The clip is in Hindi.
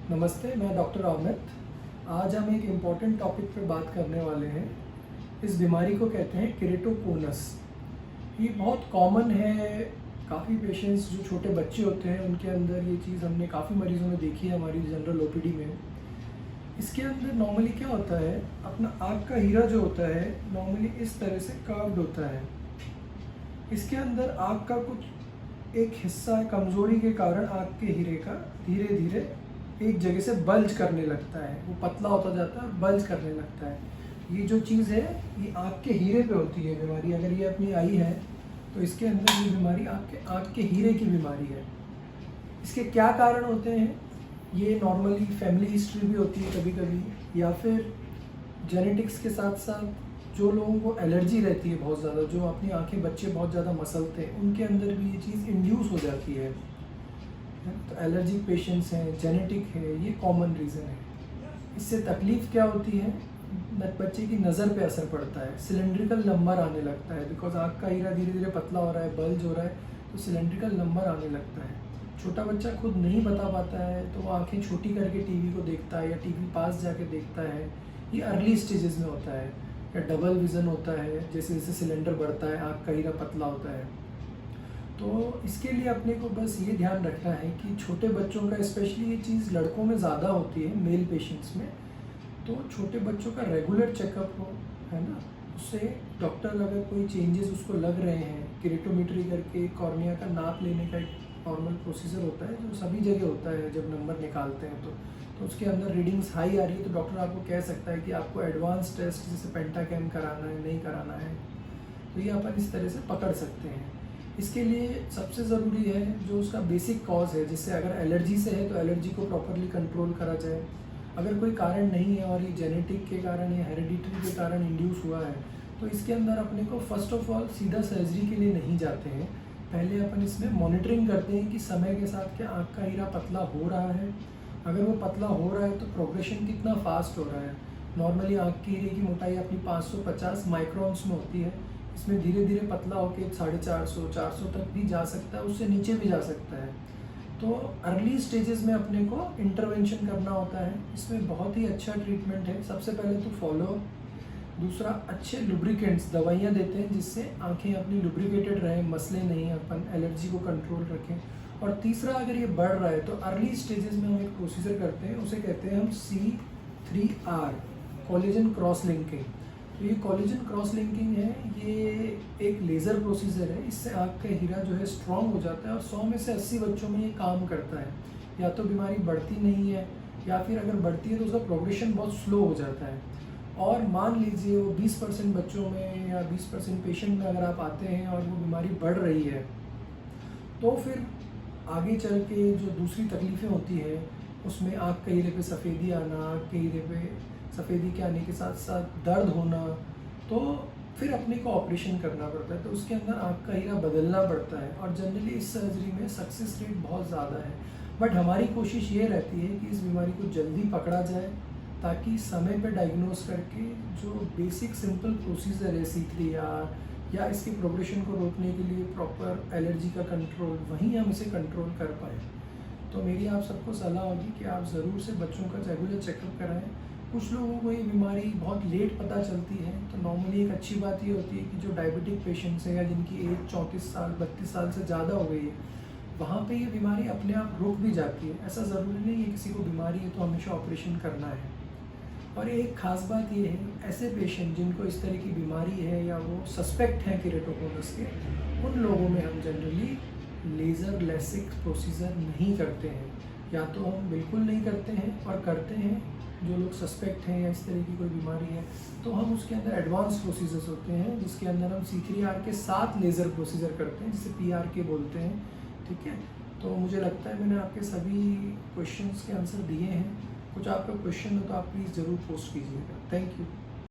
नमस्ते, मैं डॉक्टर अमित। आज हम एक इम्पॉर्टेंट टॉपिक पर बात करने वाले हैं। इस बीमारी को कहते हैं केरेटोकोनस। ये बहुत कॉमन है। काफ़ी पेशेंट्स जो छोटे बच्चे होते हैं उनके अंदर ये चीज़ हमने काफ़ी मरीजों में देखी है हमारी जनरल ओपीडी में। इसके अंदर नॉर्मली क्या होता है, अपना आँख का हीरा जो होता है नॉर्मली इस तरह से कर्व्ड होता है। इसके अंदर आँख का कुछ एक हिस्सा कमज़ोरी के कारण आँख के हीरे का धीरे धीरे एक जगह से बल्ज करने लगता है, वो पतला होता जाता है और बल्ज करने लगता है। ये जो चीज़ है ये आँख के हीरे पे होती है बीमारी। अगर ये अपनी आई है तो इसके अंदर ये बीमारी आँख के हीरे की बीमारी है। इसके क्या कारण होते हैं, ये नॉर्मली फैमिली हिस्ट्री भी होती है कभी कभी, या फिर जेनेटिक्स के साथ साथ जो लोगों को एलर्जी रहती है बहुत ज़्यादा, जो अपनी आँखें बच्चे बहुत ज़्यादा मसलते हैं, उनके अंदर भी ये चीज़ इंड्यूस हो जाती है। तो एलर्जिक पेशेंट्स हैं, जेनेटिक है, ये कॉमन रीज़न है। इससे तकलीफ़ क्या होती है, बच्चे की नज़र पे असर पड़ता है, सिलेंड्रिकल नंबर आने लगता है। बिकॉज आँख का हीरा धीरे धीरे पतला हो रहा है, बल्ज हो रहा है, तो सिलेंड्रिकल नंबर आने लगता है। छोटा बच्चा खुद नहीं बता पाता है तो वो आँखें छोटी करके टीवी को देखता है या टीवी पास जाके देखता है। ये अर्ली स्टेजेस में होता है। या डबल विज़न होता है, जैसे जैसे सिलेंडर बढ़ता है आँख का हीरा पतला होता है। तो इसके लिए अपने को बस ये ध्यान रखना है कि छोटे बच्चों का, स्पेशली ये चीज़ लड़कों में ज़्यादा होती है, मेल पेशेंट्स में, तो छोटे बच्चों का रेगुलर चेकअप हो, है ना। उससे डॉक्टर अगर कोई चेंजेस उसको लग रहे हैं, केरेटोमेट्री करके कॉर्निया का नाप लेने का एक नॉर्मल प्रोसीजर होता है जो सभी जगह होता है जब नंबर निकालते हैं तो उसके अंदर रीडिंग्स हाई आ रही है तो डॉक्टर आपको कह सकता है कि आपको एडवांस टेस्ट जैसे पेंटाकैम कराना है, नहीं कराना है। तो ये अपन इस तरह से पकड़ सकते हैं। इसके लिए सबसे ज़रूरी है जो उसका बेसिक कॉज है, जिससे अगर एलर्जी से है तो एलर्जी को प्रॉपरली कंट्रोल करा जाए। अगर कोई कारण नहीं है और ये जेनेटिक के कारण या हेरिडिटरी के कारण इंड्यूस हुआ है तो इसके अंदर अपने को फर्स्ट ऑफ ऑल सीधा सर्जरी के लिए नहीं जाते हैं। पहले अपन इसमें मॉनिटरिंग करते हैं कि समय के साथ क्या आँख का हीरा पतला हो रहा है। अगर वो पतला हो रहा है तो प्रोग्रेशन कितना फास्ट हो रहा है। नॉर्मली आँख के हीरे की मोटाई अपनी 550 माइक्रोन्स में होती है। इसमें धीरे धीरे पतला होकर 450 400 तक भी जा सकता है, उससे नीचे भी जा सकता है। तो अर्ली स्टेजेस में अपने को इंटरवेंशन करना होता है। इसमें बहुत ही अच्छा ट्रीटमेंट है। सबसे पहले तो फॉलो, दूसरा अच्छे लुब्रिकेंट्स दवाइयाँ देते हैं जिससे आंखें अपनी लुब्रिकेटेड रहें, मसले नहीं, अपन एलर्जी को कंट्रोल रखें। और तीसरा, अगर ये बढ़ रहा है तो अर्ली स्टेजेस में हम एक प्रोसीजर करते हैं, उसे कहते हैं हम C3R, कोलेजन क्रॉस लिंकिंग। तो ये कोलेजन क्रॉस लिंकिंग है, ये एक लेज़र प्रोसीजर है। इससे आँख का हीरा जो है स्ट्रॉन्ग हो जाता है और 100 में से 80 बच्चों में ये काम करता है। या तो बीमारी बढ़ती नहीं है या फिर अगर बढ़ती है तो उसका प्रोग्रेशन बहुत स्लो हो जाता है। और मान लीजिए वो 20% बच्चों में या 20% पेशेंट में अगर आप आते हैं और वो बीमारी बढ़ रही है तो फिर आगे चल के जो दूसरी तकलीफ़ें होती हैं उसमें आँख के हीरे पे सफ़ेदी आना, आँख के हीरे पे सफ़ेदी के आने के साथ साथ दर्द होना, तो फिर अपने को ऑपरेशन करना पड़ता है। तो उसके अंदर आँख का हीरा बदलना पड़ता है और जनरली इस सर्जरी में सक्सेस रेट बहुत ज़्यादा है। बट हमारी कोशिश ये रहती है कि इस बीमारी को जल्दी पकड़ा जाए ताकि समय पे डायग्नोस करके जो बेसिक सिंपल प्रोसीजर है C3R या इसके प्रोग्रेशन को रोकने के लिए प्रॉपर एलर्जी का कंट्रोल, वहीं हम इसे कंट्रोल कर पाए। तो मेरी आप सबको सलाह होगी कि आप ज़रूर से बच्चों का रेगुलर चेकअप कराएं। कुछ लोगों को ये बीमारी बहुत लेट पता चलती है, तो नॉर्मली एक अच्छी बात ये होती है कि जो डायबिटिक पेशेंट्स हैं या जिनकी एज 34 साल 32 साल से ज़्यादा हो गई है, वहाँ पे ये बीमारी अपने आप रुक भी जाती है। ऐसा ज़रूरी नहीं है किसी को बीमारी है तो हमेशा ऑपरेशन करना है। और एक ख़ास बात ये है, ऐसे पेशेंट जिनको इस तरह की बीमारी है या वो सस्पेक्ट हैं केरेटोकोनस के, उन लोगों में हम जनरली लेज़र लेसिक प्रोसीजर नहीं करते हैं। या तो हम बिल्कुल नहीं करते हैं, और करते हैं जो लोग सस्पेक्ट हैं या इस तरह की कोई बीमारी है तो हम उसके अंदर एडवांस प्रोसीजर्स होते हैं जिसके अंदर हम C3R के साथ लेज़र प्रोसीजर करते हैं, जिसे PRK बोलते हैं। ठीक है, तो मुझे लगता है मैंने आपके सभी क्वेश्चंस के आंसर दिए हैं। कुछ आपका क्वेश्चन हो तो आप प्लीज़ ज़रूर पोस्ट कीजिएगा। Thank you.